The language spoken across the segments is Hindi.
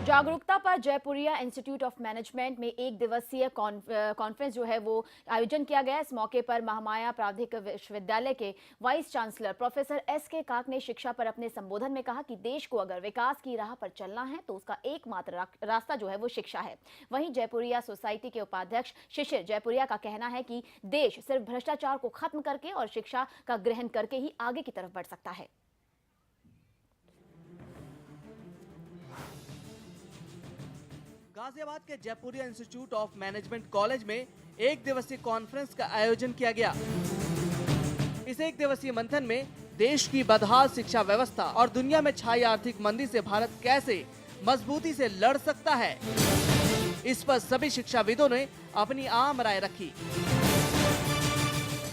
जागरूकता पर जयपुरिया इंस्टीट्यूट ऑफ मैनेजमेंट में एक दिवसीय कॉन्फ्रेंस जो है वो आयोजन किया गया। इस मौके पर महामाया प्रावधिक विश्वविद्यालय के वाइस चांसलर प्रोफेसर एस.के. काक ने शिक्षा पर अपने संबोधन में कहा कि देश को अगर विकास की राह पर चलना है तो उसका एकमात्र रास्ता जो है वो शिक्षा है। वहीं जयपुरिया सोसाइटी के उपाध्यक्ष शिशिर जयपुरिया का कहना है कि देश सिर्फ भ्रष्टाचार को खत्म करके और शिक्षा का ग्रहण करके ही आगे की तरफ बढ़ सकता है। गाजियाबाद के Jaipuria institute of management college में एक दिवसीय कॉन्फ्रेंस का आयोजन किया गया। इस एक दिवसीय मंथन में देश की बदहाल शिक्षा व्यवस्था और दुनिया में छाई आर्थिक मंदी से भारत कैसे मजबूती से लड़ सकता है, इस पर सभी शिक्षाविदों ने अपनी आम राय रखी।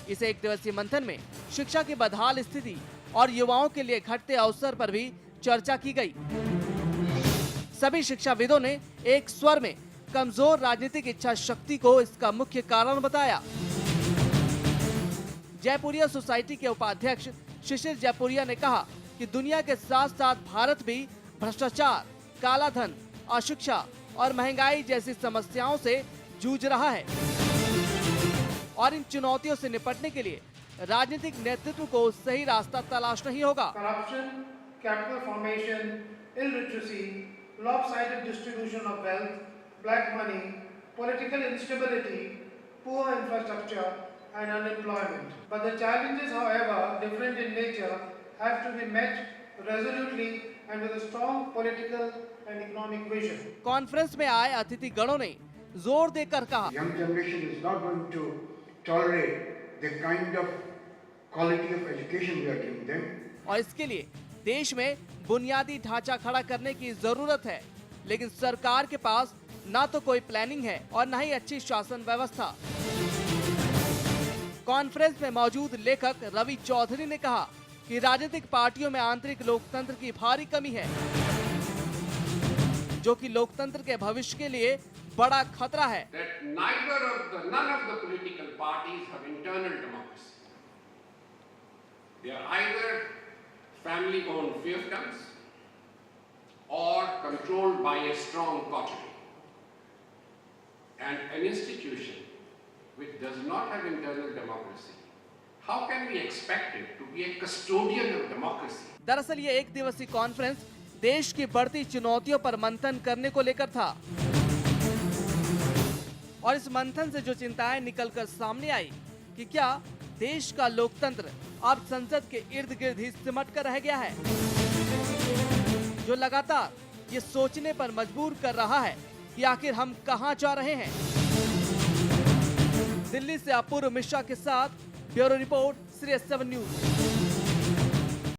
इस एक दिवसीय मंथन में शिक्षा की बदहाल स्थिति और युवाओं के लिए घटते अवसर पर भी चर्चा की गई। सभी शिक्षाविदों ने एक स्वर में कमजोर राजनीतिक इच्छा शक्ति को इसका मुख्य कारण बताया। जयपुरिया सोसाइटी के उपाध्यक्ष शिशिर जयपुरिया ने कहा कि दुनिया के साथ साथ भारत भी भ्रष्टाचार, काला धन, अशिक्षा और महंगाई जैसी समस्याओं से जूझ रहा है और इन चुनौतियों से निपटने के लिए राजनीतिक नेतृत्व को सही रास्ता तलाशना ही होगा। Corruption, capital formation, illiteracy, lopsided distribution of wealth, black money, political instability, poor infrastructure and unemployment. But the challenges, however different in nature, have to be met resolutely and with a strong political and economic vision. Conference में आए अतिथि गणों ने जोर देकर कहा, Young generation is not going to tolerate the kind of quality of education we are giving them. और इसके लिए देश में बुनियादी ढांचा खड़ा करने की जरूरत है, लेकिन सरकार के पास ना तो कोई प्लानिंग है और न ही अच्छी शासन व्यवस्था। कॉन्फ्रेंस में मौजूद लेखक रवि चौधरी ने कहा कि राजनीतिक पार्टियों में आंतरिक लोकतंत्र की भारी कमी है, जो कि लोकतंत्र के भविष्य के लिए बड़ा खतरा है। None of the political parties have internal democracy. They are either family-owned fiefdoms or controlled by a strong coterie. And an institution which does not have internal democracy, how can we expect it to be a custodian of democracy? दरअसल ये एक दिवसीय कॉन्फ्रेंस देश की बढ़ती चुनौतियों पर मंथन करने को लेकर था और इस मंथन से जो चिंताएं निकलकर सामने आई कि क्या देश का लोकतंत्र अब संसद के इर्द गिर्द ही सिमट कर रह गया है, जो लगातार ये सोचने पर मजबूर कर रहा है कि आखिर हम कहां जा रहे हैं। दिल्ली से अपूर्व मिश्रा के साथ ब्यूरो रिपोर्ट, श्री 7 न्यूज।